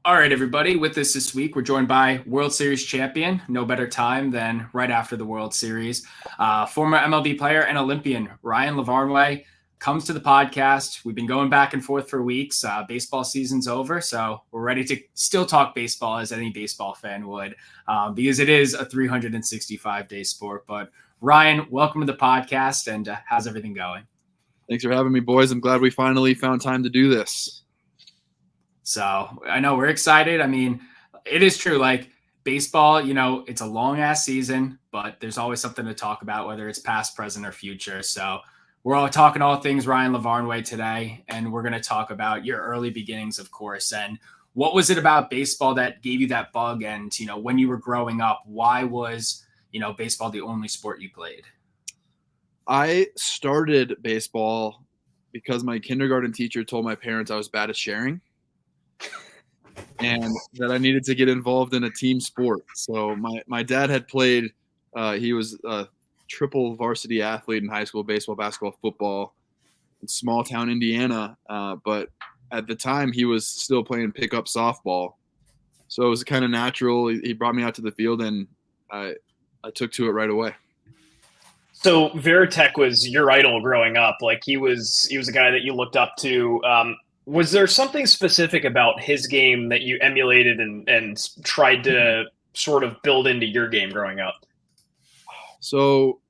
All right, everybody. With us this week, we're joined by World Series champion. No better time than right after the World Series. Former MLB player and Olympian Ryan Lavarnway comes to the podcast. We've been going back and forth for weeks. Baseball season's over, so we're ready to still talk baseball as any baseball fan would, because it is a 365-day sport. But Ryan, welcome to the podcast, and how's everything going? Thanks for having me, boys. I'm glad we finally found time to do this. So I know we're excited. I mean, it is true. Like baseball, it's a long ass season, but there's always something to talk about, whether it's past, present, or future. So we're all talking all things Ryan Lavarnway today, and we're going to talk about your early beginnings, of course. And what was it about baseball that gave you that bug? And, when you were growing up, why was, baseball the only sport you played? I started baseball because my kindergarten teacher told my parents I was bad at sharing and that I needed to get involved in a team sport. So my dad had played, he was a triple varsity athlete in high school, baseball, basketball, football in small town Indiana. But at the time he was still playing pickup softball. So it was kind of natural. He brought me out to the field and I took to it right away. So Veritek was your idol growing up. Like he was a guy that you looked up to. Was there something specific about his game that you emulated and tried to sort of build into your game growing up? So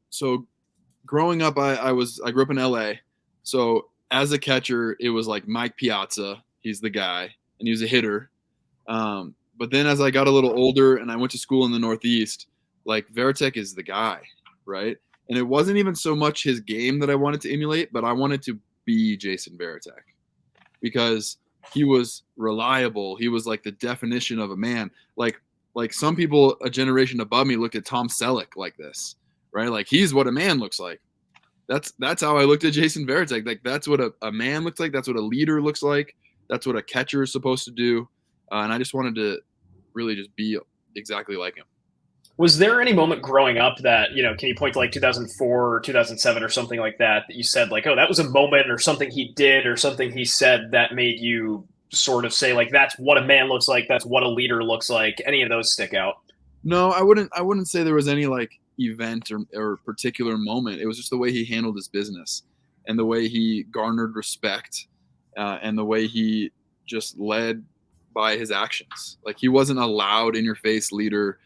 growing up, I grew up in LA. So as a catcher, it was like Mike Piazza. He's the guy, and he was a hitter. But then as I got a little older and I went to school in the Northeast, like Veritek is the guy, right? And it wasn't even so much his game that I wanted to emulate, but I wanted to be Jason Veritek because he was reliable. He was like the definition of a man. Like some people a generation above me looked at Tom Selleck like this, right? Like he's what a man looks like. That's how I looked at Jason Veritek. Like that's what a man looks like. That's what a leader looks like. That's what a catcher is supposed to do. And I just wanted to really just be exactly like him. Was there any moment growing up that, can you point to like 2004 or 2007 or something like that you said like, oh, that was a moment or something he did or something he said that made you sort of say like, that's what a man looks like. That's what a leader looks like. Any of those stick out? No, I wouldn't say there was any like event or particular moment. It was just the way he handled his business and the way he garnered respect and the way he just led by his actions. Like he wasn't a loud in your face leader.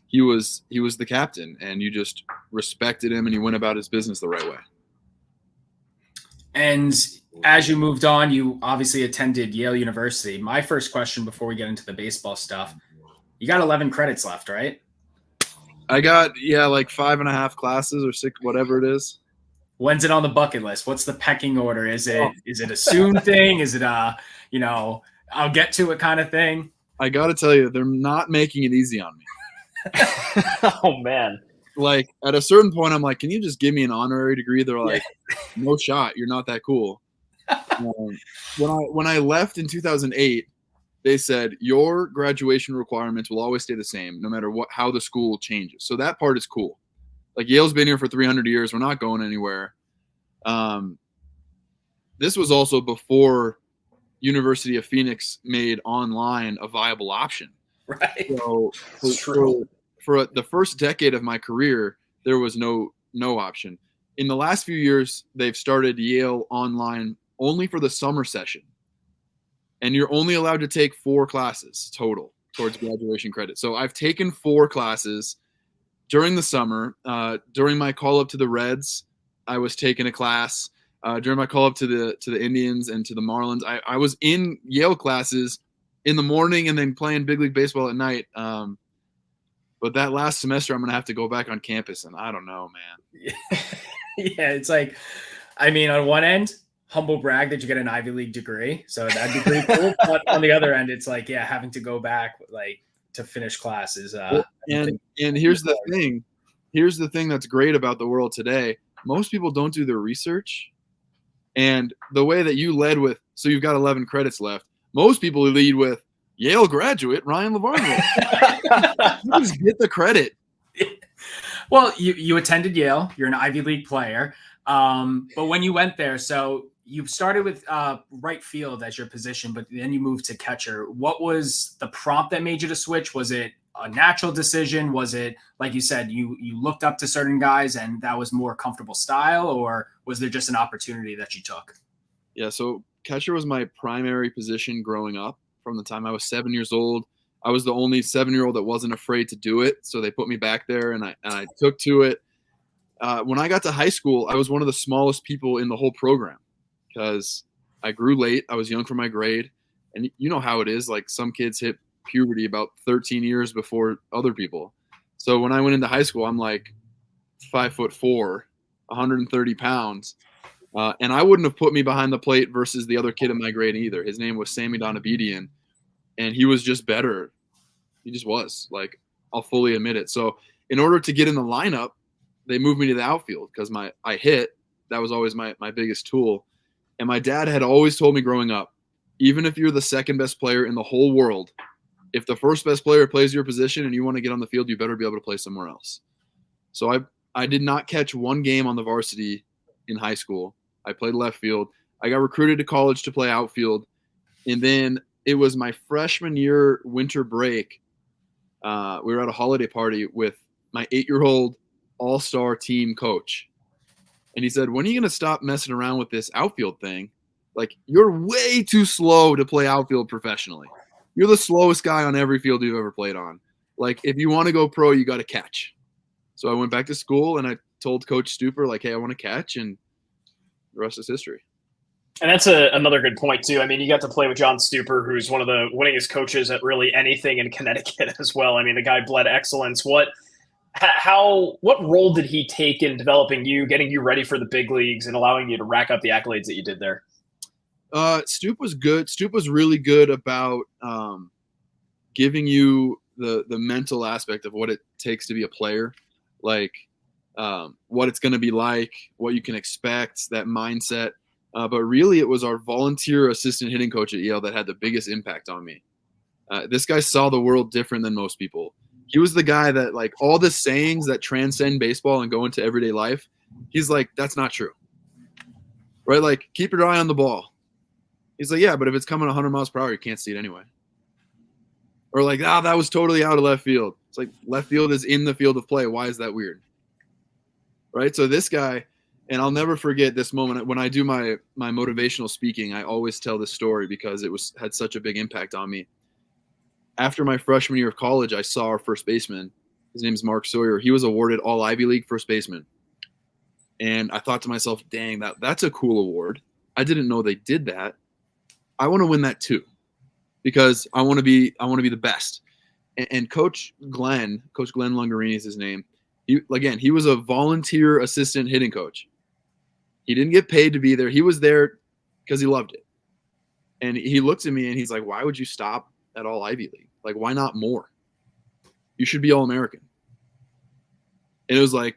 He was the captain, and you just respected him, and he went about his business the right way. And as you moved on, you obviously attended Yale University. My first question before we get into the baseball stuff, you got 11 credits left, right? I got, like 5.5 classes or 6, whatever it is. When's it on the bucket list? What's the pecking order? Is it a soon thing? Is it a, I'll get to it kind of thing? I got to tell you, they're not making it easy on me. Oh man. Like at a certain point I'm like, can you just give me an honorary degree? They're like, no shot, you're not that cool. When I left in 2008, they said your graduation requirements will always stay the same no matter how the school changes. So that part is cool. Like Yale's been here for 300 years, we're not going anywhere. This was also before University of Phoenix made online a viable option. Right. So for the first decade of my career, there was no option. In the last few years, they've started Yale online only for the summer session. And you're only allowed to take 4 classes total towards graduation credit. So I've taken 4 classes during the summer. During my call up to the Reds, I was taking a class. During my call up to the Indians and to the Marlins, I was in Yale classes in the morning and then playing big league baseball at night. But that last semester, I'm going to have to go back on campus, and I don't know, man. Yeah, it's like, I mean, on one end, humble brag that you get an Ivy League degree. So that'd be pretty cool. But on the other end, it's like, yeah, having to go back like to finish classes. And here's the thing. Here's the thing that's great about the world today. Most people don't do their research. And the way that you led with, so you've got 11 credits left. Most people lead with Yale graduate Ryan Lavarnway. You just get the credit. Well, you attended Yale. You're an Ivy League player. But when you went there, so you started with right field as your position, but then you moved to catcher. What was the prompt that made you to switch? Was it a natural decision? Was it, like you said, you looked up to certain guys and that was more comfortable style, or was there just an opportunity that you took? Yeah, so catcher was my primary position growing up. From the time I was 7 years old, I was the only 7-year-old that wasn't afraid to do it, so they put me back there, and I took to it. When I got to high school, I was one of the smallest people in the whole program because I grew late. I was young for my grade, and you know how it is. Like, some kids hit puberty about 13 years before other people. So when I went into high school, I'm like 5'4", 130 pounds. And I wouldn't have put me behind the plate versus the other kid in my grade either. His name was Sammy Donabedian, and he was just better. He just was. Like, I'll fully admit it. So in order to get in the lineup, they moved me to the outfield because I hit. That was always my biggest tool. And my dad had always told me growing up, even if you're the second best player in the whole world, if the first best player plays your position and you want to get on the field, you better be able to play somewhere else. So I did not catch one game on the varsity in high school. I played left field. I got recruited to college to play outfield. And then it was my freshman year winter break. We were at a holiday party with my 8-year-old all-star team coach. And he said, when are you going to stop messing around with this outfield thing? Like, you're way too slow to play outfield professionally. You're the slowest guy on every field you've ever played on. Like, if you want to go pro, you got to catch. So I went back to school and I told Coach Stuper, like, hey, I want to catch, and the rest is history. And that's another good point, too. I mean, you got to play with John Stuper, who's one of the winningest coaches at really anything in Connecticut as well. I mean, the guy bled excellence. What role did he take in developing you, getting you ready for the big leagues, and allowing you to rack up the accolades that you did there? Stoop was good. Stoop was really good about giving you the mental aspect of what it takes to be a player, like what it's going to be like, what you can expect, that mindset. But really, it was our volunteer assistant hitting coach at Yale that had the biggest impact on me. This guy saw the world different than most people. He was the guy that, like, all the sayings that transcend baseball and go into everyday life, he's like, that's not true. Right? Like, keep your eye on the ball. He's like, yeah, but if it's coming 100 miles per hour, you can't see it anyway. Or like, that was totally out of left field. It's like, left field is in the field of play. Why is that weird? Right? So this guy, and I'll never forget this moment. When I do my motivational speaking, I always tell this story because it had such a big impact on me. After my freshman year of college, I saw our first baseman. His name is Mark Sawyer. He was awarded All Ivy League first baseman. And I thought to myself, dang, that's a cool award. I didn't know they did that. I want to win that too, because I want to be the best. And Coach Glenn Lungarini is his name. He was a volunteer assistant hitting coach. He didn't get paid to be there. He was there because he loved it. And he looked at me and he's like, why would you stop at All Ivy League? Like, why not more? You should be All-American. And it was like,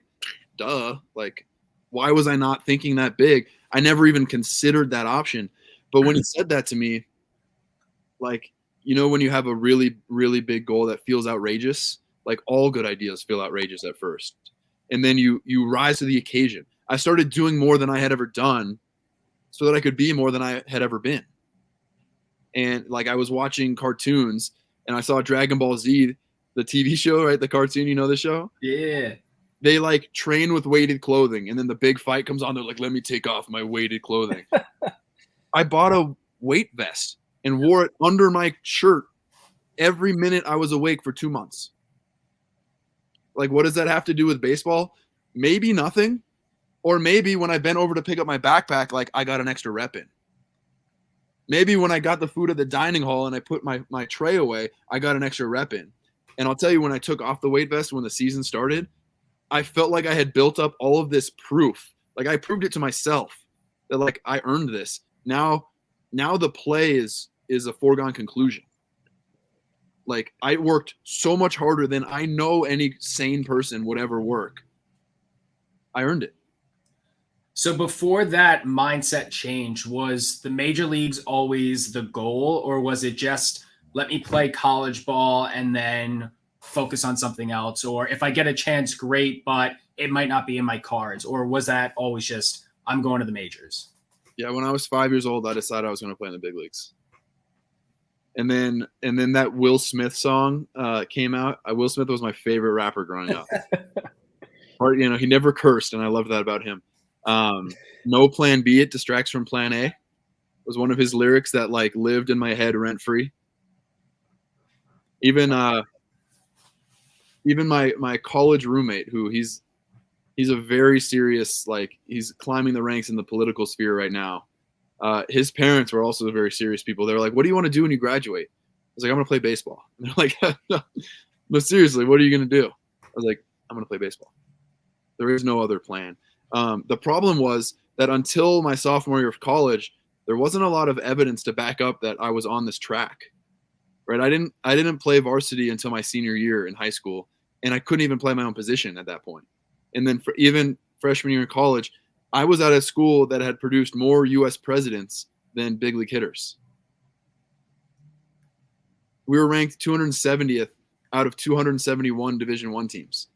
duh. Like, why was I not thinking that big? I never even considered that option. But when he said that to me, like, you know, when you have a really, really big goal that feels outrageous, like, all good ideas feel outrageous at first. And then you rise to the occasion. I started doing more than I had ever done so that I could be more than I had ever been. And, like, I was watching cartoons and I saw Dragon Ball Z, the TV show, right? The cartoon, you know the show? Yeah. They, like, train with weighted clothing, and then the big fight comes on. They're like, let me take off my weighted clothing. I bought a weight vest and wore it under my shirt every minute I was awake for 2 months. Like, what does that have to do with baseball? Maybe nothing. Or maybe when I bent over to pick up my backpack, like, I got an extra rep in. Maybe when I got the food at the dining hall and I put my tray away, I got an extra rep in. And I'll tell you, when I took off the weight vest when the season started, I felt like I had built up all of this proof. Like, I proved it to myself that, like, I earned this. Now the play is a foregone conclusion. Like, I worked so much harder than I know any sane person would ever work. I earned it. So before that mindset change, was the major leagues always the goal, or was it just let me play college ball and then focus on something else? Or if I get a chance, great, but it might not be in my cards. Or was that always just, I'm going to the majors? Yeah, when I was 5 years old, I decided I was going to play in the big leagues. And then that Will Smith song came out. Will Smith was my favorite rapper growing up. Or, he never cursed, and I loved that about him. No plan B, it distracts from plan A, was one of his lyrics that like lived in my head rent free. Even my college roommate, who he's a very serious, like he's climbing the ranks in the political sphere right now. His parents were also very serious people. They were like, "What do you want to do when you graduate?" I was like, "I'm going to play baseball." And they're like, "No, seriously, what are you going to do?" I was like, "I'm going to play baseball." There is no other plan. The problem was that until my sophomore year of college, there wasn't a lot of evidence to back up that I was on this track. Right? I didn't play varsity until my senior year in high school, and I couldn't even play my own position at that point. And then even freshman year in college, I was at a school that had produced more U.S. presidents than big league hitters. We were ranked 270th out of 271 Division I teams.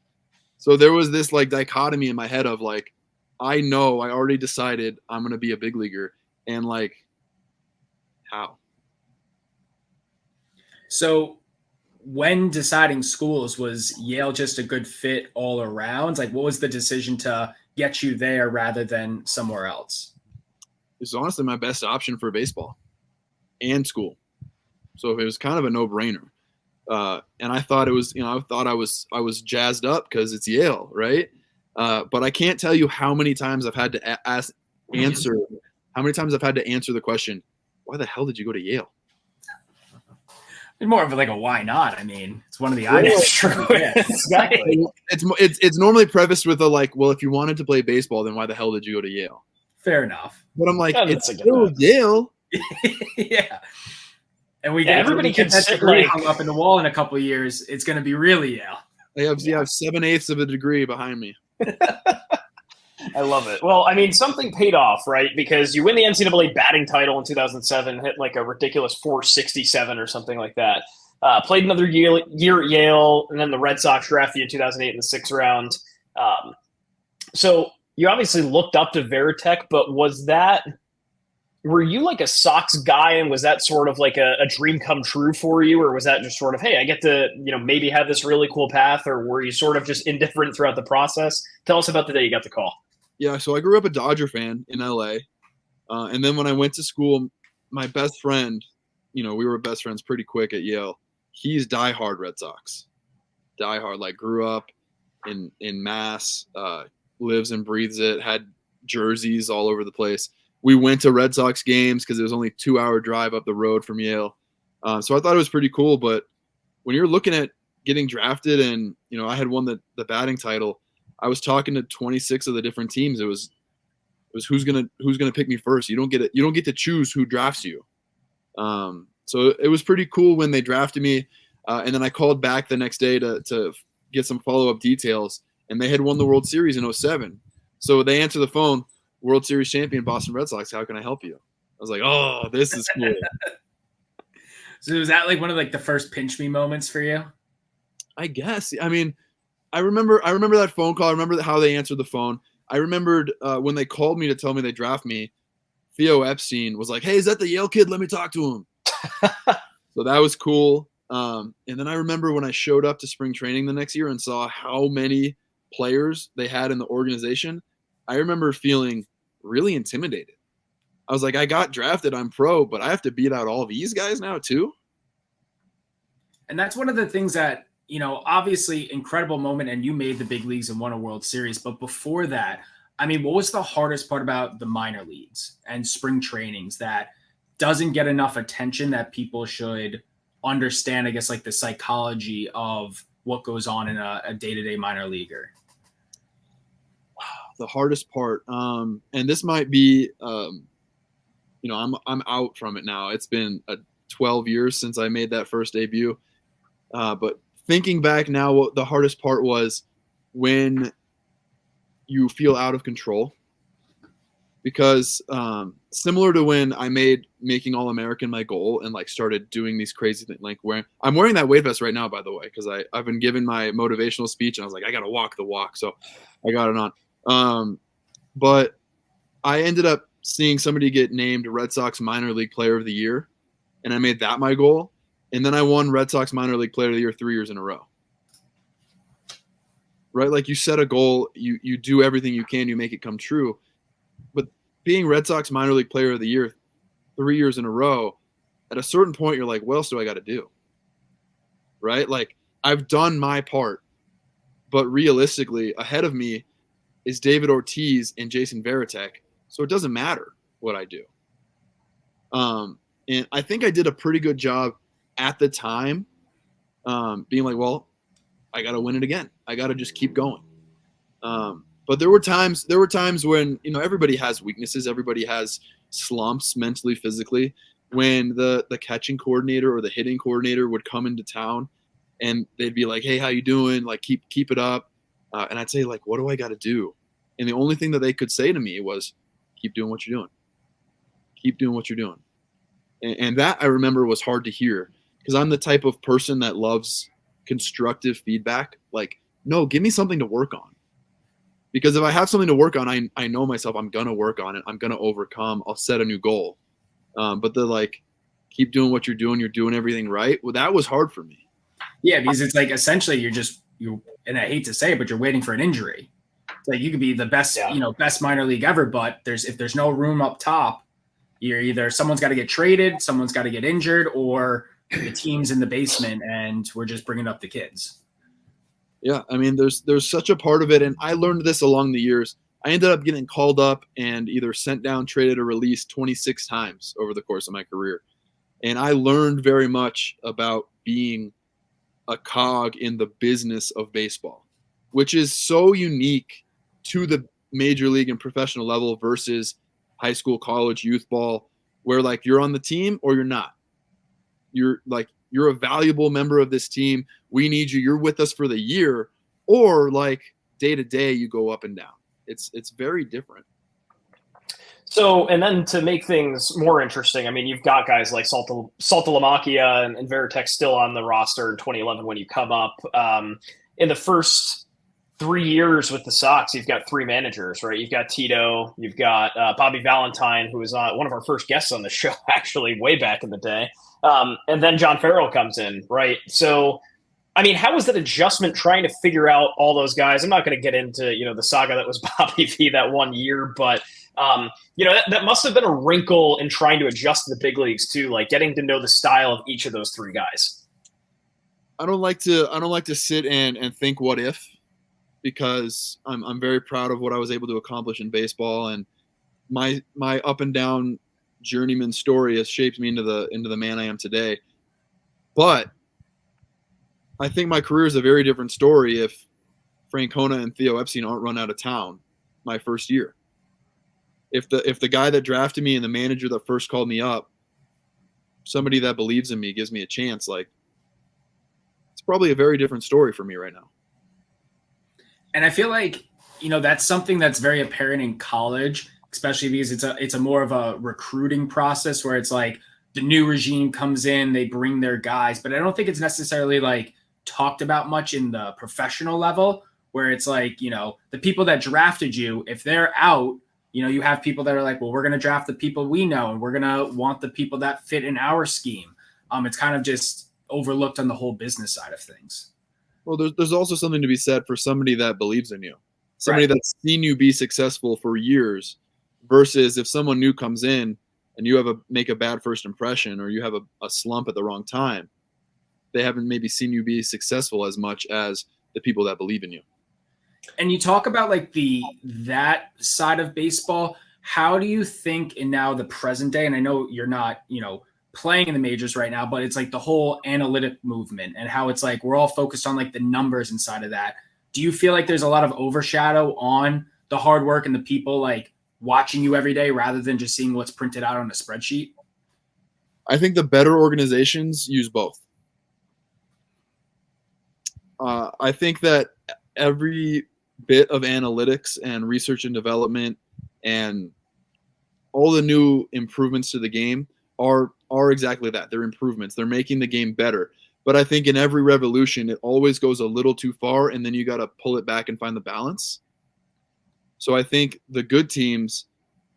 So there was this like dichotomy in my head of like, I know I already decided I'm going to be a big leaguer, and like, how? So when deciding schools, was Yale just a good fit all around? Like, what was the decision to get you there rather than somewhere else? It's honestly my best option for baseball and school. So it was kind of a no-brainer. And I thought it was, I thought I was jazzed up because it's Yale, right? But I can't tell you how many times I've had to answer the question, why the hell did you go to Yale? It's more of like a why not. I mean, it's one of the items. True. Yeah, exactly. It's normally prefaced with a like, well, if you wanted to play baseball, then why the hell did you go to Yale? Fair enough. But I'm like, it's still Yale. Yeah. And we get everybody can that sit degree like hung up in the wall in a couple of years. It's going to be really Yale. I have 7/8 of a degree behind me. I love it. Well, I mean, something paid off, right? Because you win the NCAA batting title in 2007, hit like a ridiculous 467 or something like that. Played another year at Yale, and then the Red Sox drafted you in 2008 in the 6th round. So you obviously looked up to Veritech, but were you like a Sox guy, and was that sort of like a dream come true for you, or was that just sort of, hey, I get to maybe have this really cool path, or were you sort of just indifferent throughout the process? Tell us about the day you got the call. Yeah, so I grew up a Dodger fan in LA, and then when I went to school, my best friend, we were best friends pretty quick at Yale. He's diehard Red Sox, diehard. Like grew up in Mass, lives and breathes it. Had jerseys all over the place. We went to Red Sox games because it was only a 2-hour drive up the road from Yale. So I thought it was pretty cool. But when you're looking at getting drafted and, I had won the batting title, I was talking to 26 of the different teams. It was who's gonna pick me first. You don't get to choose who drafts you. So it was pretty cool when they drafted me. And then I called back the next day to get some follow-up details, and they had won the World Series in 2007. So they answer the phone, World Series champion Boston Red Sox, how can I help you? I was like, oh, this is cool. So was that like one of like the first pinch me moments for you? I guess. I mean, I remember that phone call. I remember how they answered the phone. I remembered when they called me to tell me they draft me, Theo Epstein was like, hey, is that the Yale kid? Let me talk to him. So that was cool. And then I remember when I showed up to spring training the next year and saw how many players they had in the organization, I remember feeling really intimidated. I was like, I got drafted, I'm pro, but I have to beat out all these guys now too. And that's one of the things that, obviously incredible moment, and you made the big leagues and won a World Series. But before that, I mean, what was the hardest part about the minor leagues and spring trainings that doesn't get enough attention that people should understand, I guess, like the psychology of what goes on in a day-to-day minor leaguer? The hardest part, and this might be, I'm out from it now. It's been 12 years since I made that first debut. But thinking back now, what the hardest part was when you feel out of control. Because similar to when I made making All-American my goal and like started doing these crazy things, like I'm wearing that weight vest right now, by the way, because I've been given my motivational speech and I was like, I got to walk the walk. So I got it on. But I ended up seeing somebody get named Red Sox minor league player of the year, and I made that my goal. And then I won Red Sox minor league player of the year 3 years in a row. Right? Like, you set a goal, you do everything you can, you make it come true. But being Red Sox minor league player of the year 3 years in a row, at a certain point, you're like, what else do I got to do? Right? Like, I've done my part, but realistically, ahead of me is David Ortiz and Jason Varitek. So it doesn't matter what I do. And I think I did a pretty good job at the time, being like, well, I got to win it again. I got to just keep going. But there were times when, everybody has weaknesses. Everybody has slumps mentally, physically. When the catching coordinator or the hitting coordinator would come into town and they'd be like, hey, how you doing? Like, keep it up. And I'd say, like, what do I got to do? And the only thing that they could say to me was, keep doing what you're doing. Keep doing what you're doing. And that, I remember, was hard to hear, because I'm the type of person that loves constructive feedback. Like, no, give me something to work on. Because if I have something to work on, I know myself, I'm going to work on it. I'm going to overcome. I'll set a new goal. But keep doing what you're doing everything right. Well, that was hard for me. Yeah, because it's like, essentially you and I hate to say it, but you're waiting for an injury. It's like, you could be the best, best minor league ever, but if there's no room up top, you're either someone's got to get traded, someone's got to get injured, or the team's in the basement and we're just bringing up the kids. Yeah, I mean, there's such a part of it, and I learned this along the years. I ended up getting called up and either sent down, traded, or released 26 times over the course of my career. And I learned very much about being a cog in the business of baseball, which is so unique to the major league and professional level versus high school, college, youth ball, where like you're on the team or you're not. You're a valuable member of this team. We need you. You're with us for the year, or like day to day, you go up and down. It's very different. So, and then to make things more interesting, I mean, you've got guys like Saltalamacchia and Veritek still on the roster in 2011 when you come up. In the first 3 years with the Sox, you've got three managers, right? You've got Tito, you've got Bobby Valentine, who was one of our first guests on the show, actually, way back in the day. And then John Farrell comes in, right? So, I mean, how was that adjustment trying to figure out all those guys? I'm not going to get into, the saga that was Bobby V that 1 year, but, that must have been a wrinkle in trying to adjust to the big leagues too, like getting to know the style of each of those three guys. I don't like to sit and think what if, because I'm very proud of what I was able to accomplish in baseball, and my up and down journeyman story has shaped me into the man I am today. But I think my career is a very different story if Francona and Theo Epstein aren't run out of town my first year. If the guy that drafted me and the manager that first called me up, somebody that believes in me, gives me a chance, like, it's probably a very different story for me right now. And I feel like, that's something that's very apparent in college, especially because it's a more of a recruiting process where it's like the new regime comes in, they bring their guys, but I don't think it's necessarily like talked about much in the professional level, where it's like, the people that drafted you, if they're out, you have people that are like, well, we're going to draft the people we know, and we're going to want the people that fit in our scheme. It's kind of just overlooked on the whole business side of things. Well, there's also something to be said for somebody that believes in you, somebody that's seen you be successful for years, versus if someone new comes in and you make a bad first impression, or you have a slump at the wrong time. They haven't maybe seen you be successful as much as the people that believe in you. And you talk about like that side of baseball. How do you think in now the present day, and I know you're not, playing in the majors right now, but it's like the whole analytic movement and how it's like we're all focused on like the numbers inside of that. Do you feel like there's a lot of overshadow on the hard work and the people like watching you every day rather than just seeing what's printed out on a spreadsheet? I think the better organizations use both. I think that every bit of analytics and research and development and all the new improvements to the game are exactly that. They're improvements. They're making the game better. But I think in every revolution, it always goes a little too far, and then you got to pull it back and find the balance. So I think the good teams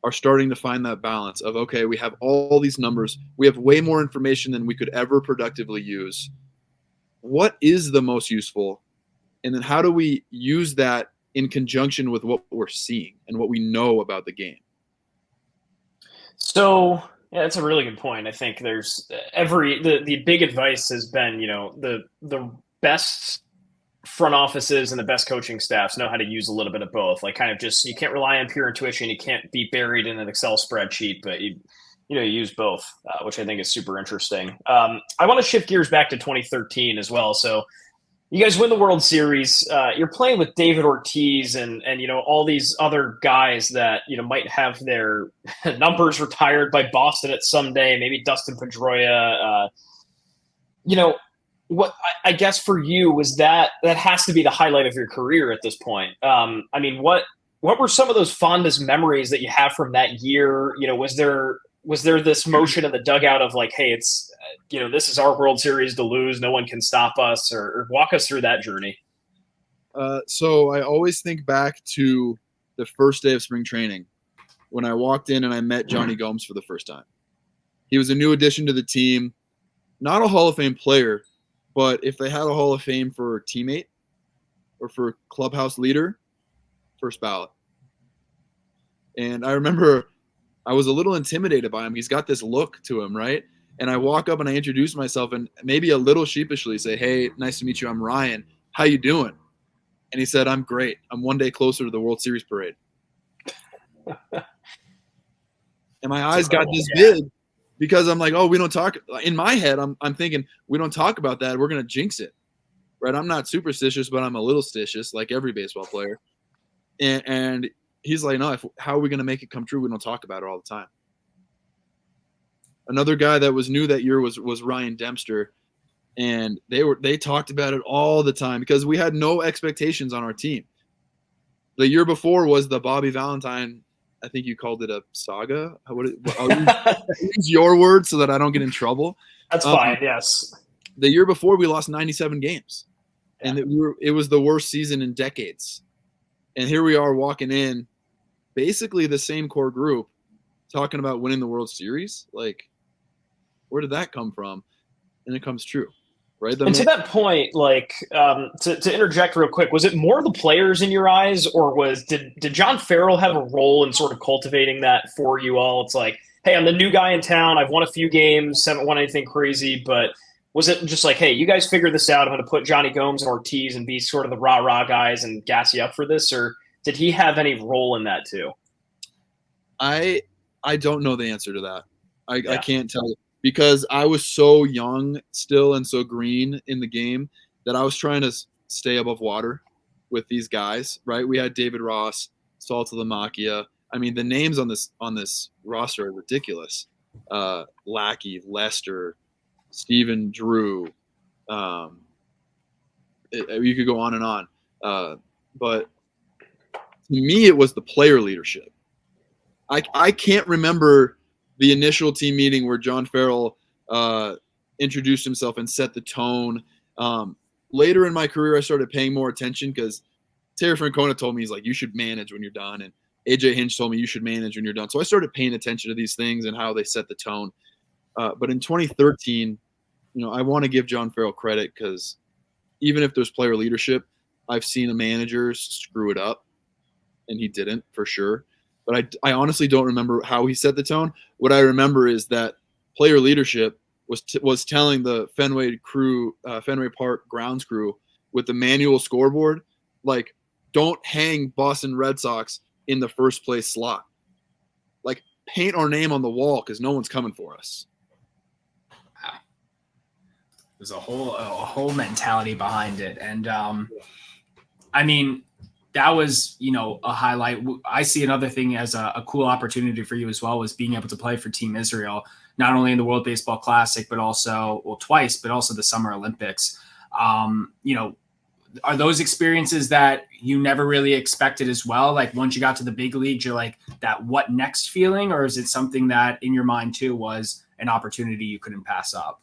are starting to find that balance of, okay, we have all these numbers. We have way more information than we could ever productively use. What is the most useful? And then how do we use that in conjunction with what we're seeing and what we know about the game? So yeah, that's a really good point. I think there's the big advice has been, the best front offices and the best coaching staffs know how to use a little bit of both. Like, kind of just, you can't rely on pure intuition. You can't be buried in an Excel spreadsheet, but you use both, which I think is super interesting. I want to shift gears back to 2013 as well. So you guys win the World Series. You're playing with David Ortiz and all these other guys that might have their numbers retired by Boston at some day. Maybe Dustin Pedroia. What I guess for you was that has to be the highlight of your career at this point. What were some of those fondest memories that you have from that year? Was there this motion in the dugout of like, hey, it's this is our World Series to lose. No one can stop us, or walk us through that journey. So I always think back to the first day of spring training when I walked in and I met Johnny Gomes for the first time. He was a new addition to the team, not a Hall of Fame player, but if they had a Hall of Fame for teammate or for clubhouse leader, first ballot. And I remember I was a little intimidated by him. He's got this look to him, right? And I walk up and I introduce myself and maybe a little sheepishly say, "Hey, nice to meet you. I'm Ryan. How you doing?" And he said, "I'm great. I'm one day closer to the World Series parade." And my eyes got this big because I'm like, oh, we don't talk. In my head, I'm thinking, we don't talk about that. We're going to jinx it, right? I'm not superstitious, but I'm a little stitious, like every baseball player. And he's like, no, how are we going to make it come true? We don't talk about it all the time. Another guy that was new that year was Ryan Dempster, and they talked about it all the time because we had no expectations on our team. The year before was the Bobby Valentine. I think you called it a saga. I'll use your word so that I don't get in trouble. That's fine. Yes. The year before we lost 97 games, and it was the worst season in decades. And here we are walking in, basically the same core group, talking about winning the World Series. Like, where did that come from? And it comes true, right? To that point, like, to interject real quick, was it more the players in your eyes, or did John Farrell have a role in sort of cultivating that for you all? It's like, hey, I'm the new guy in town. I've won a few games, haven't won anything crazy, but was it just like, hey, you guys figure this out. I'm going to put Johnny Gomes and Ortiz and be sort of the rah-rah guys and gas you up for this? Or did he have any role in that too? I don't know the answer to that. I can't tell you because I was so young still and so green in the game that I was trying to stay above water with these guys, right? We had David Ross, Salta Lamacchia. I mean, the names on this roster are ridiculous. Lackey, Lester, Stephen Drew. You could go on and on. But to me, it was the player leadership. I can't remember the initial team meeting where John Farrell introduced himself and set the tone. Later in my career, I started paying more attention because Terry Francona told me, he's like, you should manage when you're done. And AJ Hinch told me you should manage when you're done. So I started paying attention to these things and how they set the tone. But in 2013, I want to give John Farrell credit because even if there's player leadership, I've seen a manager screw it up, and he didn't for sure. But I honestly don't remember how he set the tone. What I remember is that player leadership was telling the Fenway Park grounds crew with the manual scoreboard, like, don't hang Boston Red Sox in the first place slot. Like, paint our name on the wall because no one's coming for us. Wow. There's a whole mentality behind it. And I mean, that was, a highlight. I see another thing as a cool opportunity for you as well, was being able to play for Team Israel, not only in the World Baseball Classic, but also, twice, but also the Summer Olympics. Are those experiences that you never really expected as well? Like, once you got to the big leagues, you're like, that what next feeling? Or is it something that in your mind too was an opportunity you couldn't pass up?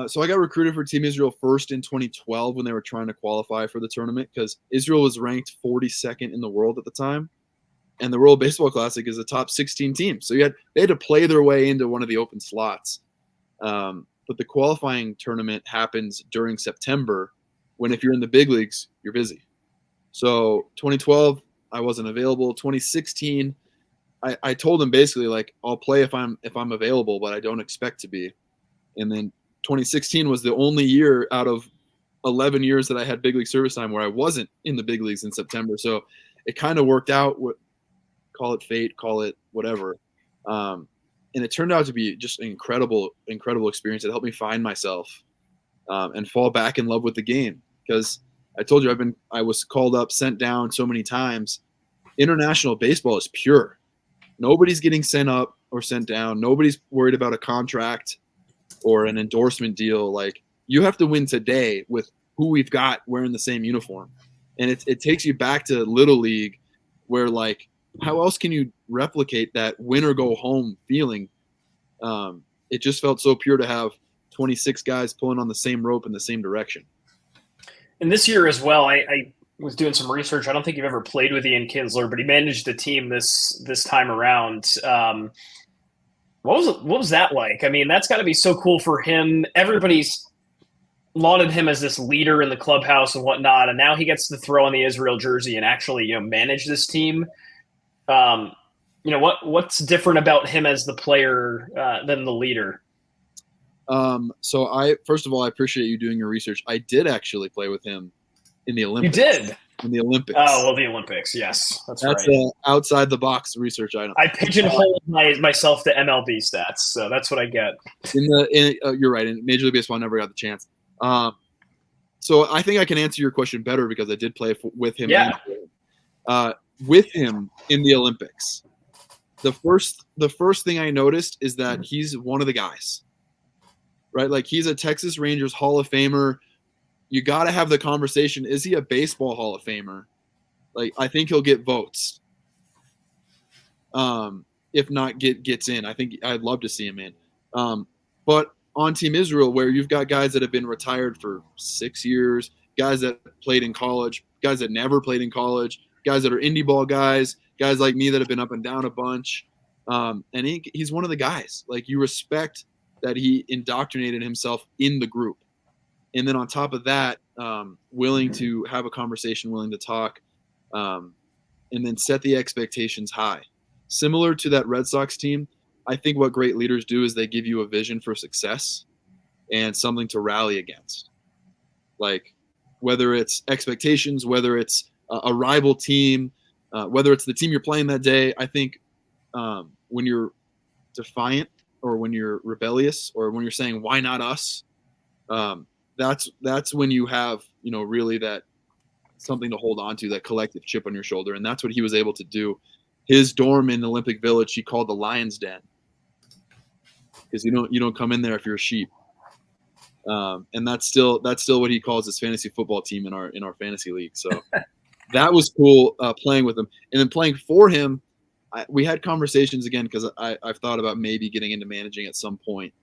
So I got recruited for Team Israel first in 2012 when they were trying to qualify for the tournament because Israel was ranked 42nd in the world at the time. And the World Baseball Classic is a top 16 team. So they had to play their way into one of the open slots. But the qualifying tournament happens during September, when if you're in the big leagues, you're busy. So 2012, I wasn't available. 2016, I told him basically, like, I'll play if I'm available, but I don't expect to be. And then 2016 was the only year out of 11 years that I had big league service time where I wasn't in the big leagues in September. So it kind of worked out. Call it fate, call it whatever. And it turned out to be just an incredible experience. It helped me find myself and fall back in love with the game. Because I told you, I was called up, sent down so many times. International baseball is pure. Nobody's getting sent up or sent down. Nobody's worried about a contract or an endorsement deal. Like, you have to win today with who we've got wearing the same uniform. And it takes you back to Little League, where, like, how else can you replicate that win or go home feeling? It just felt so pure to have 26 guys pulling on the same rope in the same direction. And this year as well, I was doing some research. I don't think you've ever played with Ian Kinsler, but he managed the team this time around. What was that like? I mean, that's got to be so cool for him. Everybody's lauded him as this leader in the clubhouse and whatnot, and now he gets to throw on the Israel jersey and actually, manage this team. What's different about him as the player than the leader? So first of all, I appreciate you doing your research. I did actually play with him in the Olympics. You did? In the Olympics. Oh, well, the Olympics. Yes, that's right. That's outside the box research item. I pigeonholed myself to MLB stats, so that's what I get. You're right. In Major League Baseball, I never got the chance. So I think I can answer your question better because I did play with him. Yeah. With him in the Olympics, the first thing I noticed is that he's one of the guys, right? Like, he's a Texas Rangers Hall of Famer. You got to have the conversation. Is he a baseball Hall of Famer? Like, I think he'll get votes. If not gets in, I think I'd love to see him in. But on Team Israel, where you've got guys that have been retired for 6 years, guys that played in college, guys that never played in college, guys that are indie ball guys like me that have been up and down a bunch. And he's one of the guys. Like, you respect that he indoctrinated himself in the group. And then on top of that, willing to have a conversation, willing to talk, and then set the expectations high. Similar to that Red Sox team, I think what great leaders do is they give you a vision for success and something to rally against. Like, whether it's expectations, whether it's a rival team, whether it's the team you're playing that day, I think when you're defiant or when you're rebellious or when you're saying, why not us? That's when you have, really that something to hold on to, that collective chip on your shoulder. And that's what he was able to do. His dorm in Olympic Village, he called the Lion's Den, because you don't come in there if you're a sheep. And that's still what he calls his fantasy football team in our fantasy league. So that was cool playing with him, and then playing for him. We had conversations again because I've thought about maybe getting into managing at some point.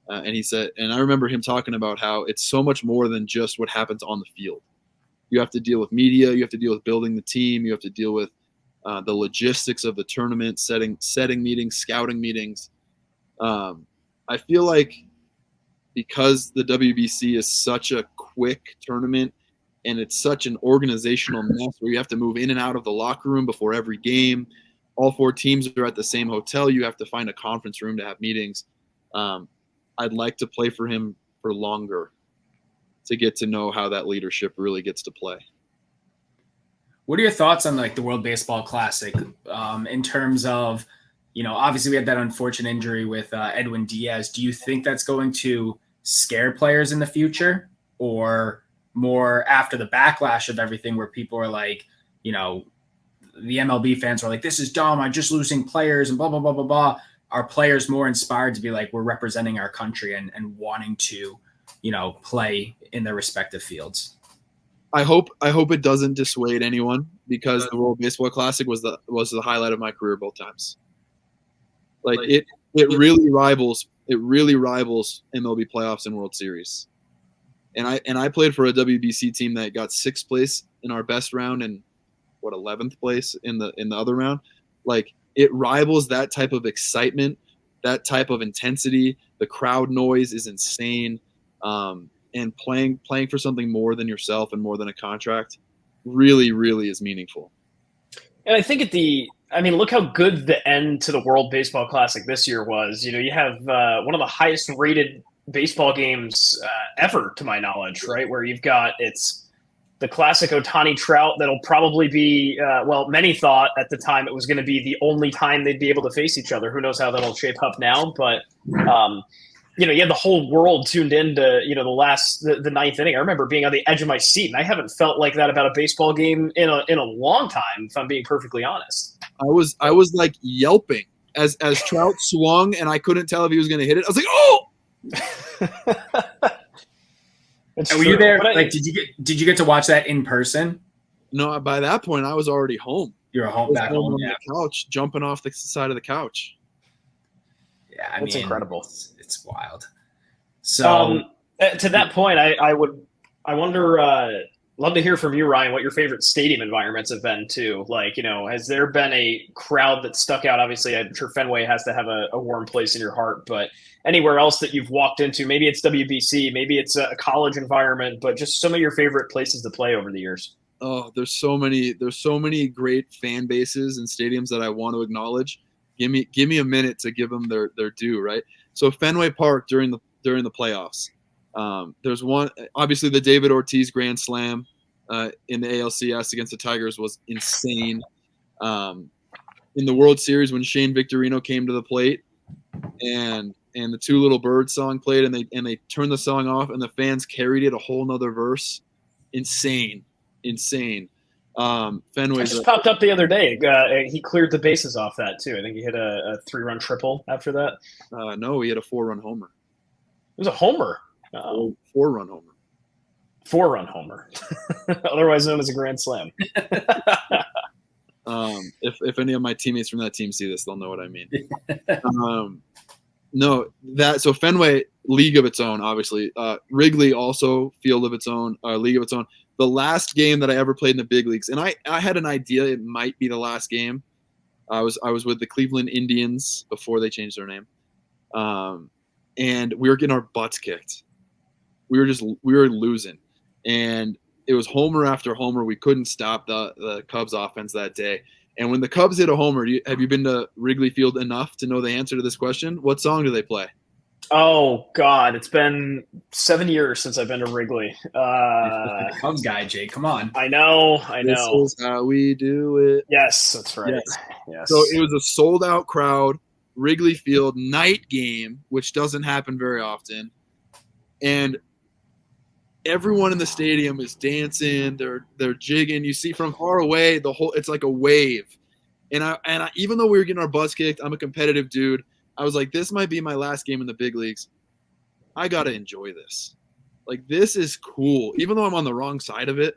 And he said, and I remember him talking about how it's so much more than just what happens on the field. You have to deal with media. You have to deal with building the team. You have to deal with the logistics of the tournament, setting meetings, scouting meetings. I feel like because the WBC is such a quick tournament and it's such an organizational mess where you have to move in and out of the locker room before every game. All 4 teams are at the same hotel. You have to find a conference room to have meetings. I'd like to play for him for longer to get to know how that leadership really gets to play. What are your thoughts on the World Baseball Classic in terms of, obviously we had that unfortunate injury with Edwin Diaz. Do you think that's going to scare players in the future, or more after the backlash of everything where people are like, the MLB fans are like, this is dumb, I'm just losing players and blah, blah, blah, blah, blah. Are players more inspired to be like, we're representing our country and wanting to, play in their respective fields? I hope it doesn't dissuade anyone, because the World Baseball Classic was the highlight of my career both times. It really rivals MLB playoffs and World Series. And I played for a WBC team that got 6th place in our best round and 11th place in the other round. Like, it rivals that type of excitement, that type of intensity. The crowd noise is insane. And playing for something more than yourself and more than a contract really, really is meaningful. And I think look how good the end to the World Baseball Classic this year was. You have one of the highest rated baseball games ever, to my knowledge, right? Where it's the classic Ohtani Trout that'll probably be, many thought at the time it was going to be the only time they'd be able to face each other. Who knows how that'll shape up now? But, you had the whole world tuned into, the ninth inning. I remember being on the edge of my seat, and I haven't felt like that about a baseball game in a long time, if I'm being perfectly honest. I was like yelping as Trout swung, and I couldn't tell if he was going to hit it. I was like, "Oh!" And were you there? Like, did you get to watch that in person? No, by that point, I was already home. You're back home on the couch, jumping off the side of the couch. Yeah, that's incredible. It's wild. So, to that point, I wonder. Love to hear from you, Ryan, what your favorite stadium environments have been too. Like, has there been a crowd that stuck out? Obviously, I'm sure Fenway has to have a warm place in your heart, but anywhere else that you've walked into, maybe it's WBC, maybe it's a college environment, but just some of your favorite places to play over the years. Oh, there's so many great fan bases and stadiums that I want to acknowledge. Give me a minute to give them their due, right? So Fenway Park during the playoffs. There's one, obviously the David Ortiz Grand Slam in the ALCS against the Tigers was insane. In the World Series when Shane Victorino came to the plate and the Two Little Birds song played and they turned the song off and the fans carried it a whole nother verse. Insane. Fenway just popped up the other day. He cleared the bases off that too. I think he hit a 3-run triple after that. No, he had a 4-run homer. It was a homer. 4-run homer. 4-run homer, otherwise known as a grand slam. If any of my teammates from that team see this, they'll know what I mean. So Fenway, league of its own, obviously. Wrigley also field of its own, league of its own. The last game that I ever played in the big leagues, and I had an idea it might be the last game. I was with the Cleveland Indians before they changed their name, and we were getting our butts kicked. We were losing, and it was homer after homer. We couldn't stop the Cubs offense that day. And when the Cubs hit a homer, have you been to Wrigley Field enough to know the answer to this question? What song do they play? Oh God, it's been 7 years since I've been to Wrigley. Cubs guy, Jake, come on. I know. This is how we do it. Yes, that's right. Yes. So it was a sold out crowd, Wrigley Field, night game, which doesn't happen very often. And everyone in the stadium is dancing, they're jigging. You see from far away it's like a wave. And I even though we were getting our butts kicked, I'm a competitive dude. I was like, this might be my last game in the big leagues. I got to enjoy this. Like, this is cool. Even though I'm on the wrong side of it,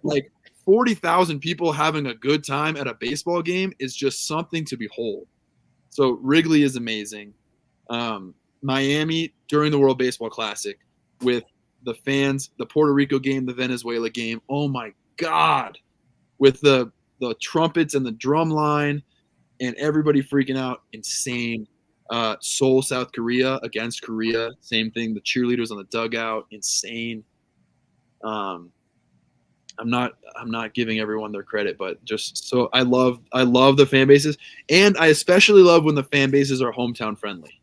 like 40,000 people having a good time at a baseball game is just something to behold. So Wrigley is amazing. Miami during the World Baseball Classic with the fans, the Puerto Rico game, the Venezuela game. Oh my God. With the trumpets and the drum line and everybody freaking out. Insane. Seoul, South Korea against Korea. Same thing. The cheerleaders on the dugout. Insane. I'm not giving everyone their credit, but just so I love the fan bases, and I especially love when the fan bases are hometown friendly.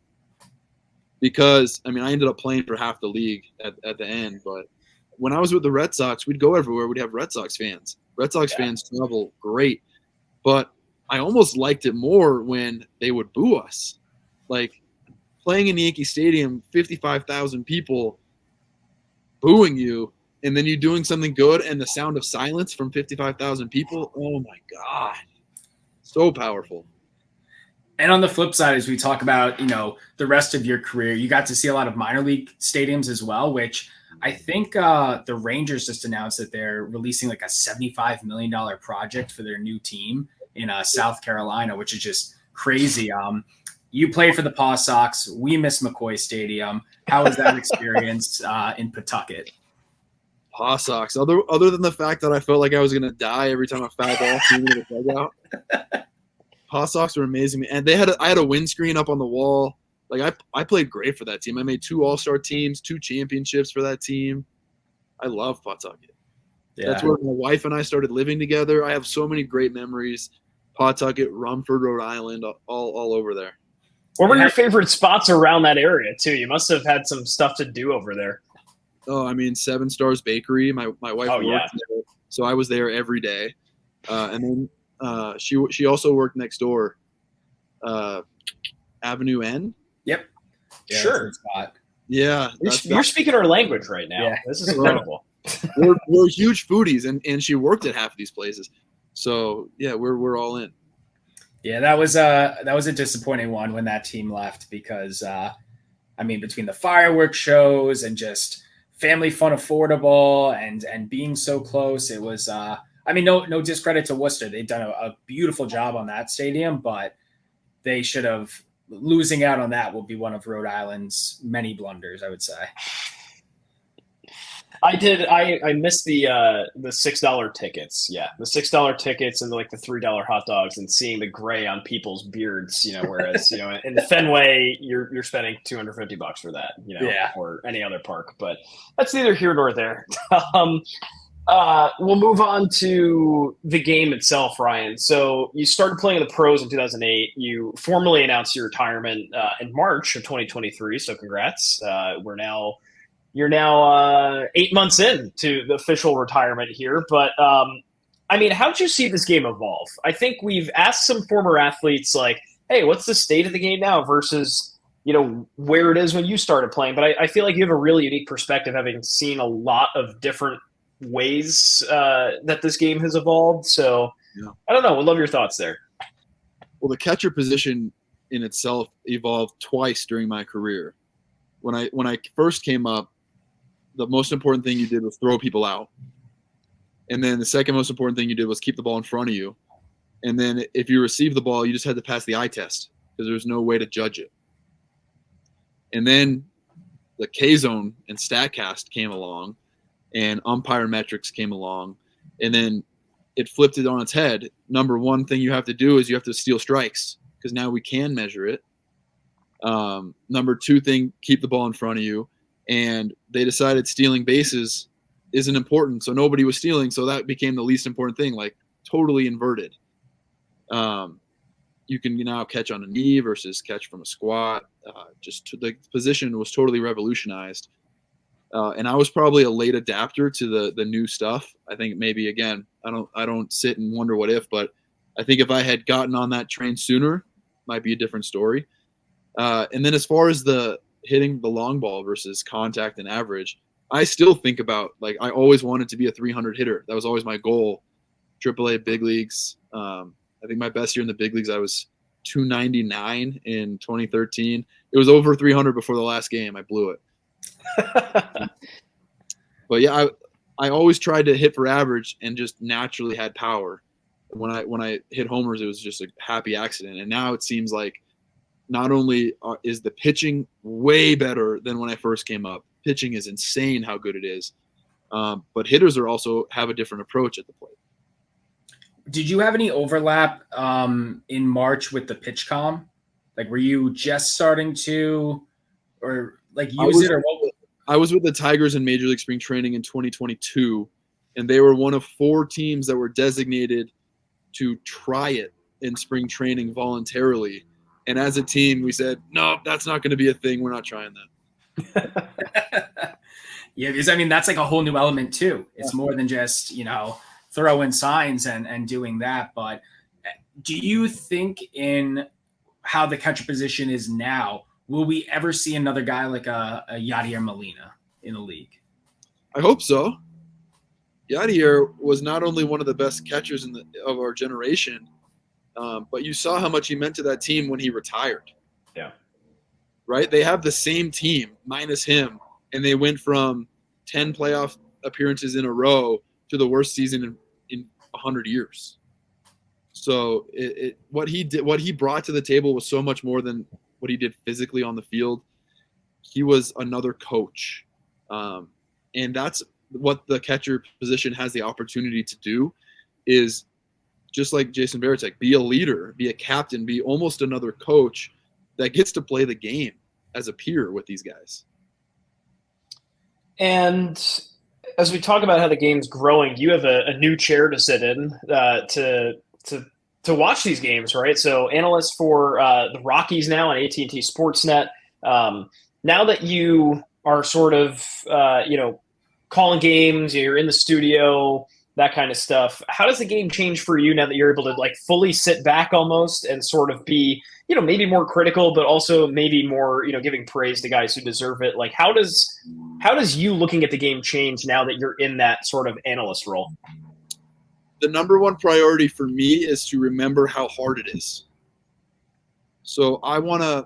Because I ended up playing for half the league at the end, but when I was with the Red Sox, we'd go everywhere. We'd have Red Sox fans. Red Sox fans travel great, but I almost liked it more when they would boo us. Like playing in Yankee Stadium, 55,000 people booing you, and then you doing something good and the sound of silence from 55,000 people. Oh my God. So powerful. And on the flip side, as we talk about, the rest of your career, you got to see a lot of minor league stadiums as well, which I think the Rangers just announced that they're releasing like a $75 million project for their new team in South Carolina, which is just crazy. You play for the Paw Sox. We miss McCoy Stadium. How was that experience in Pawtucket? Paw Sox. Other than the fact that I felt like I was going to die every time a foul ball came into the dugout, Paw Sox were amazing, and I had a windscreen up on the wall. Like I played great for that team. I made 2 All-Star teams, 2 championships for that team. I love Pawtucket. Yeah. That's where my wife and I started living together. I have so many great memories. Pawtucket, Rumford, Rhode Island, all over there. What were your favorite spots around that area too? You must have had some stuff to do over there. Oh, I mean, 7 Stars Bakery. My wife worked there, so I was there every day. And then she also worked next door, Avenue N. Yep. Yeah, sure. Yeah. You're speaking our language right now. Yeah. This is incredible. we're huge foodies, and she worked at half of these places. So yeah, we're all in. Yeah, that was a disappointing one when that team left because I mean, between the fireworks shows and just family fun affordable and being so close, it was I mean, no discredit to Worcester. They've done a beautiful job on that stadium, but they should have. Losing out on that will be one of Rhode Island's many blunders, I would say. I missed the $6 tickets. Yeah, the $6 tickets and like the $3 hot dogs, and seeing the gray on people's beards. Whereas in Fenway you're spending $250 for that. Or any other park, but that's neither here nor there. We'll move on to the game itself, Ryan. So you started playing in the pros in 2008. You formally announced your retirement in March of 2023. So congrats. You're now 8 months in to the official retirement here. But I mean, how did you see this game evolve? I think we've asked some former athletes like, hey, what's the state of the game now versus where it is when you started playing. But I feel like you have a really unique perspective, having seen a lot of different ways that this game has evolved. So I don't know. We'd love your thoughts there. Well, the catcher position in itself evolved twice during my career. When I first came up, the most important thing you did was throw people out. And then the second most important thing you did was keep the ball in front of you. And then if you received the ball, you just had to pass the eye test because there was no way to judge it. And then the K-Zone and StatCast came along, and umpire metrics came along, and then it flipped it on its head. Number one thing you have to do is you have to steal strikes because now we can measure it. Number two thing, keep the ball in front of you. And they decided stealing bases isn't important, so nobody was stealing, so that became the least important thing, like totally inverted. You can now catch on a knee versus catch from a squat. The position was totally revolutionized. And I was probably a late adapter to the new stuff. I think maybe, again, I don't sit and wonder what if, but I think if I had gotten on that train sooner, might be a different story. And then as far as the hitting the long ball versus contact and average, I still think about, like, I always wanted to be a 300 hitter. That was always my goal. AAA big leagues. I think my best year in the big leagues, I was 299 in 2013. It was over 300 before the last game. I blew it. But yeah, I always tried to hit for average and just naturally had power. When I hit homers, it was just a happy accident. And now it seems like not only is the pitching way better than when I first came up. Pitching is insane how good it is. But hitters also have a different approach at the plate. Did you have any overlap in March with the pitch comm? Like, were you just starting to, or like use it, or what? I was with the Tigers in Major League Spring Training in 2022, and they were one of 4 teams that were designated to try it in spring training voluntarily. And as a team, we said, no, that's not going to be a thing. We're not trying that. Yeah, because I mean, that's like a whole new element too. It's more than just, throwing signs and doing that. But do you think in how the catcher position is now, will we ever see another guy like a Yadier Molina in the league? I hope so. Yadier was not only one of the best catchers of our generation, but you saw how much he meant to that team when he retired. Yeah. Right? They have the same team minus him, and they went from 10 playoff appearances in a row to the worst season in 100 years. So what he brought to the table was so much more than what he did physically on the field. He was another coach. And that's what the catcher position has the opportunity to do, is just like Jason Varitek, be a leader, be a captain, be almost another coach that gets to play the game as a peer with these guys. And as we talk about how the game's growing, you have a new chair to sit in to watch these games, right? So analyst for the Rockies now on AT&T Sportsnet. Now that you are sort of, calling games, you're in the studio, that kind of stuff. How does the game change for you now that you're able to like fully sit back almost and sort of be, maybe more critical, but also maybe more, giving praise to guys who deserve it? Like, how does you looking at the game change now that you're in that sort of analyst role? The number one priority for me is to remember how hard it is. So I want to,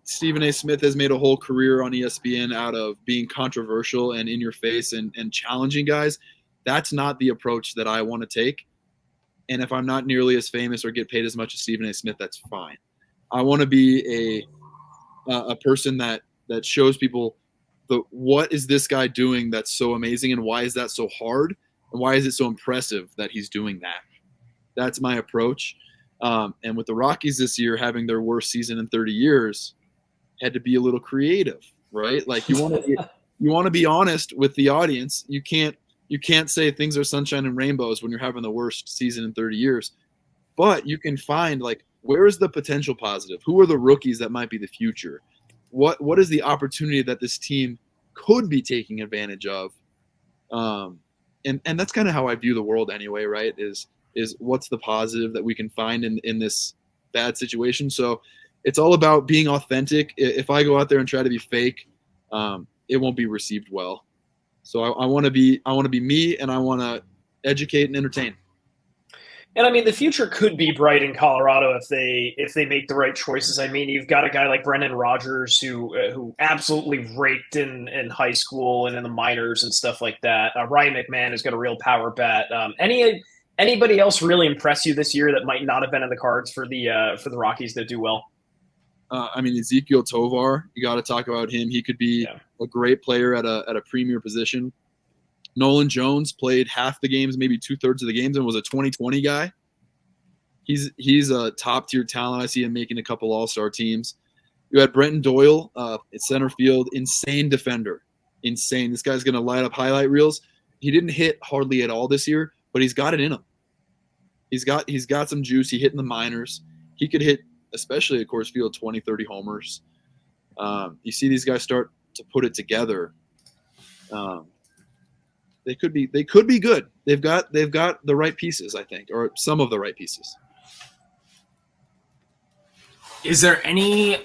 Stephen A. Smith has made a whole career on ESPN out of being controversial and in your face and challenging guys. That's not the approach that I want to take. And if I'm not nearly as famous or get paid as much as Stephen A. Smith, that's fine. I want to be a person that shows people what is this guy doing that's so amazing, and why is that so hard, and why is it so impressive that he's doing that. That's my approach. And with the Rockies this year having their worst season in 30 years, had to be a little creative, right? Like you want to be honest with the audience. You can't say things are sunshine and rainbows when you're having the worst season in 30 years. But you can find, like, where is the potential positive? Who are the rookies that might be the future? What is the opportunity that this team could be taking advantage of? And that's kind of how I view the world anyway, right? Is what's the positive that we can find in this bad situation? So it's all about being authentic. If I go out there and try to be fake, it won't be received well. So I want to be me, and I want to educate and entertain. And I mean, the future could be bright in Colorado if they make the right choices. I mean, you've got a guy like Brendan Rodgers who absolutely raked in high school and in the minors and stuff like that. Ryan McMahon has got a real power bat. Anybody else really impress you this year that might not have been in the cards for the Rockies that do well? I mean, Ezekiel Tovar, you got to talk about him. He could be a great player at a premier position. Nolan Jones played half the games, maybe 2/3 of the games, and was a 2020 guy. He's a top-tier talent. I see him making a couple all-star teams. You had Brenton Doyle at center field, insane defender. Insane. This guy's going to light up highlight reels. He didn't hit hardly at all this year, but he's got it in him. He's got some juice. He hit in the minors. He could hit, especially at Coors Field, 20, 30 homers. You see these guys start to put it together. They could be good. They've got the right pieces, I think, or some of the right pieces. Is there any,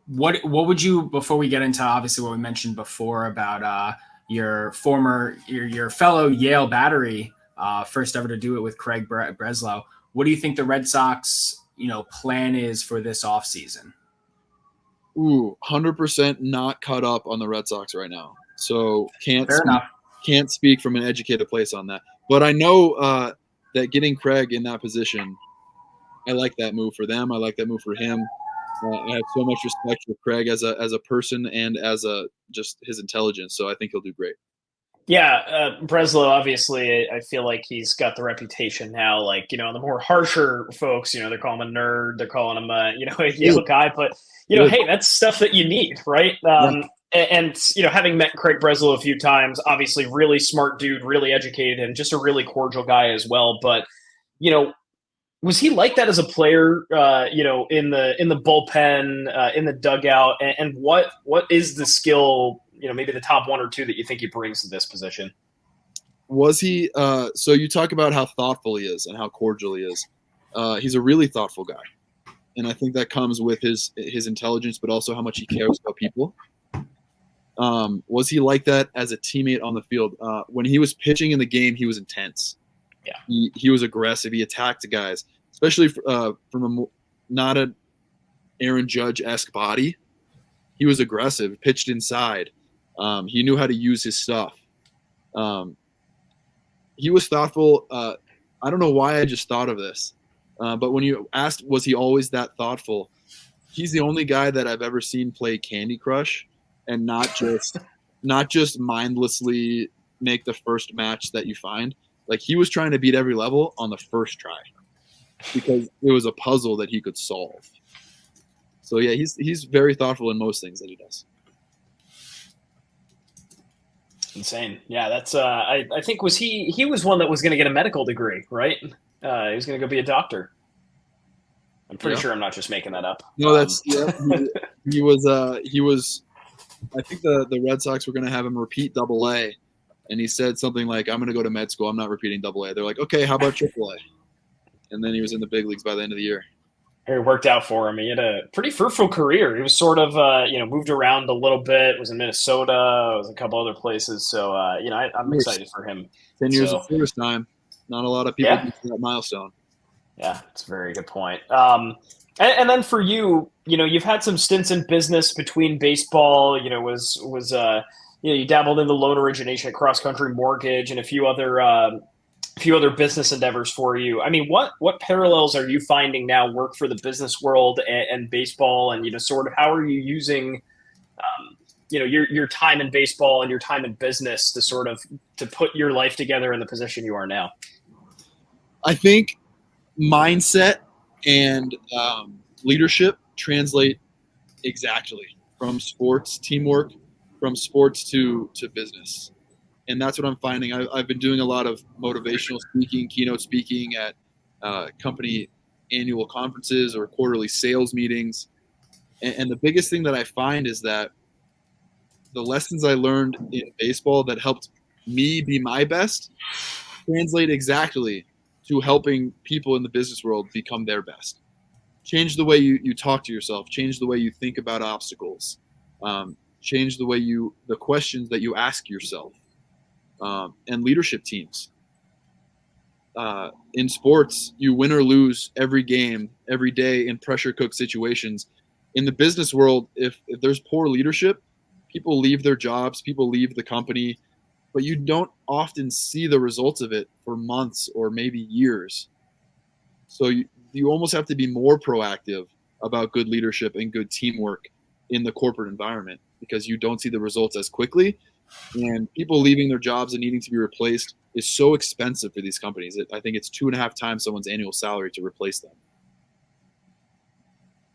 what would you, before we get into obviously what we mentioned before about your fellow Yale Battery, first ever to do it with Craig Breslow, what do you think the Red Sox, plan is for this offseason? 100% not caught up on the Red Sox right now. So can't speak from an educated place on that. But I know that getting Craig in that position, I like that move for them. I like that move for him. I have so much respect for Craig as a person and as just his intelligence. So I think he'll do great. Yeah, Breslow, obviously, I feel like he's got the reputation now. Like, the more harsher folks, they're calling him a nerd, they're calling him a Yale guy. But hey, that's stuff that you need, right? And having met Craig Breslow a few times, obviously, really smart dude, really educated, and just a really cordial guy as well. But was he like that as a player? In the bullpen, in the dugout, and what is the skill? Maybe the top one or two that you think he brings to this position. Was he? So you talk about how thoughtful he is and how cordial he is. He's a really thoughtful guy, and I think that comes with his intelligence, but also how much he cares about people. Was he like that as a teammate on the field? When he was pitching in the game, he was intense. Yeah, he was aggressive. He attacked the guys, especially from not an Aaron Judge-esque body. He was aggressive, pitched inside. He knew how to use his stuff. He was thoughtful. I don't know why I just thought of this, but when you asked, was he always that thoughtful? He's the only guy that I've ever seen play Candy Crush and not just mindlessly make the first match that you find. Like he was trying to beat every level on the first try because it was a puzzle that he could solve. So yeah, he's very thoughtful in most things that he does. Insane. Yeah, that's I think he was one that was going to get a medical degree, right? He was going to go be a doctor. I'm pretty sure I'm not just making that up. No, that's he was I think the Red Sox were going to have him repeat Double-A, and he said something like, "I'm going to go to med school. I'm not repeating Double-A." They're like, "Okay, how about Triple-A?" And then he was in the big leagues by the end of the year. It worked out for him. He had a pretty fruitful career. He was sort of, moved around a little bit. Was in Minnesota. Was a couple other places. So, I'm excited for him. 10 years of service time. Not a lot of people reach that milestone. Yeah, that's a very good point. And then for you, you've had some stints in business between baseball. You dabbled in the loan origination at Cross Country Mortgage and a few other business endeavors for you. I mean, what parallels are you finding now work for the business world and baseball, and sort of how are you using your time in baseball and your time in business to put your life together in the position you are now? I think mindset and leadership translate exactly from sports teamwork, from sports to business. And that's what I'm finding. I've been doing a lot of motivational speaking, keynote speaking at company annual conferences or quarterly sales meetings. And the biggest thing that I find is that the lessons I learned in baseball that helped me be my best translate exactly to helping people in the business world become their best. Change the way you talk to yourself, change the way you think about obstacles, change the questions that you ask yourself. And leadership teams. In sports, you win or lose every game, every day in pressure cook situations. In the business world, if there's poor leadership, people leave their jobs, people leave the company, but you don't often see the results of it for months or maybe years. So you almost have to be more proactive about good leadership and good teamwork in the corporate environment because you don't see the results as quickly. And people leaving their jobs and needing to be replaced is so expensive for these companies. I think it's 2.5 times someone's annual salary to replace them.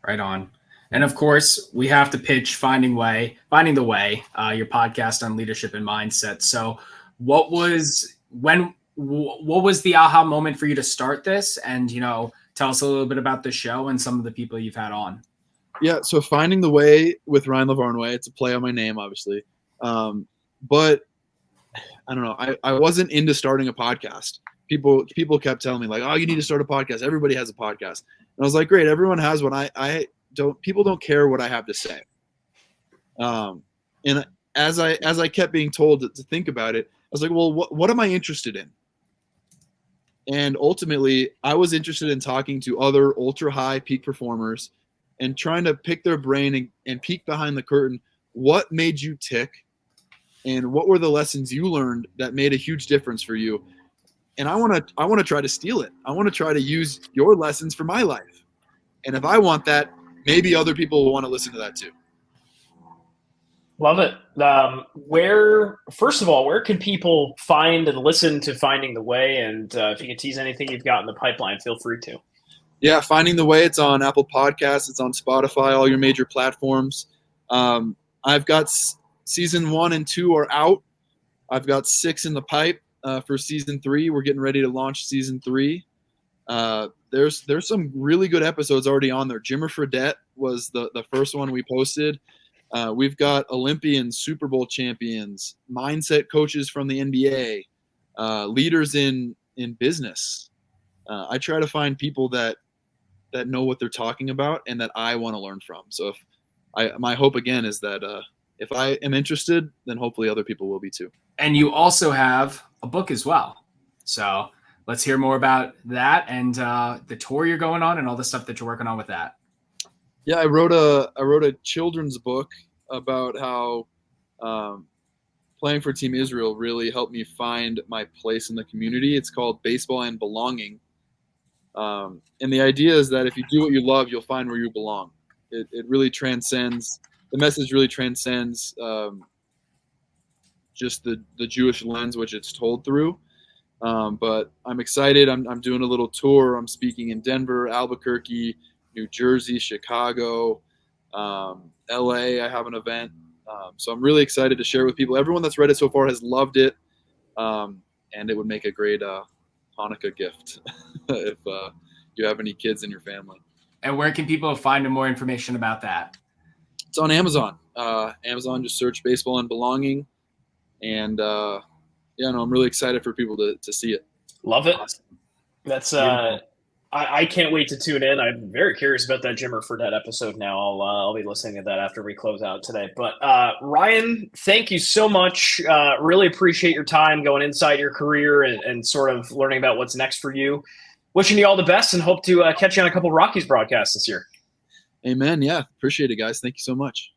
Right on. And of course, we have to pitch Finding the Way, your podcast on leadership and mindset. So what was the aha moment for you to start this? And, tell us a little bit about the show and some of the people you've had on. Yeah. So Finding the Way with Ryan Lavarnway, it's a play on my name, obviously. But I don't know. I wasn't into starting a podcast. People kept telling me like, "Oh, you need to start a podcast. Everybody has a podcast." And I was like, "Great, everyone has one. I don't. People don't care what I have to say." And as I kept being told to think about it, I was like, "Well, what am I interested in?" And ultimately, I was interested in talking to other ultra high peak performers and trying to pick their brain and peek behind the curtain. What made you tick? And what were the lessons you learned that made a huge difference for you? And I want to try to steal it. I want to try to use your lessons for my life. And if I want that, maybe other people will want to listen to that too. Love it. First of all, where can people find and listen to Finding the Way? And if you can tease anything you've got in the pipeline, feel free to. Yeah, Finding the Way. It's on Apple Podcasts. It's on Spotify, all your major platforms. I've got season 1 and 2 are out. I've got 6 in the pipe for season 3. We're getting ready to launch season 3. There's some really good episodes already on there. Jimmer Fredette was the first one we posted. We've got Olympians, Super Bowl champions, mindset coaches from the NBA, leaders in business. I try to find people that know what they're talking about and that I want to learn from. So my hope again is that if I am interested, then hopefully other people will be too. And you also have a book as well. So let's hear more about that and the tour you're going on and all the stuff that you're working on with that. Yeah, I wrote a children's book about how playing for Team Israel really helped me find my place in the community. It's called Baseball and Belonging. And the idea is that if you do what you love, you'll find where you belong. It really transcends – the message really transcends just the Jewish lens which it's told through. But I'm excited. I'm doing a little tour. I'm speaking in Denver, Albuquerque, New Jersey, Chicago, LA. I have an event. So I'm really excited to share with people. Everyone that's read it so far has loved it. And it would make a great Hanukkah gift if you have any kids in your family. And where can people find more information about that? It's on Amazon. Amazon, just search Baseball and Belonging. And I'm really excited for people to see it. Love it. That's I can't wait to tune in. I'm very curious about that Jimmer Fredette episode now. I'll be listening to that after we close out today. But Ryan, thank you so much. Really appreciate your time going inside your career and sort of learning about what's next for you. Wishing you all the best and hope to catch you on a couple Rockies broadcasts this year. Amen. Yeah, appreciate it, guys. Thank you so much.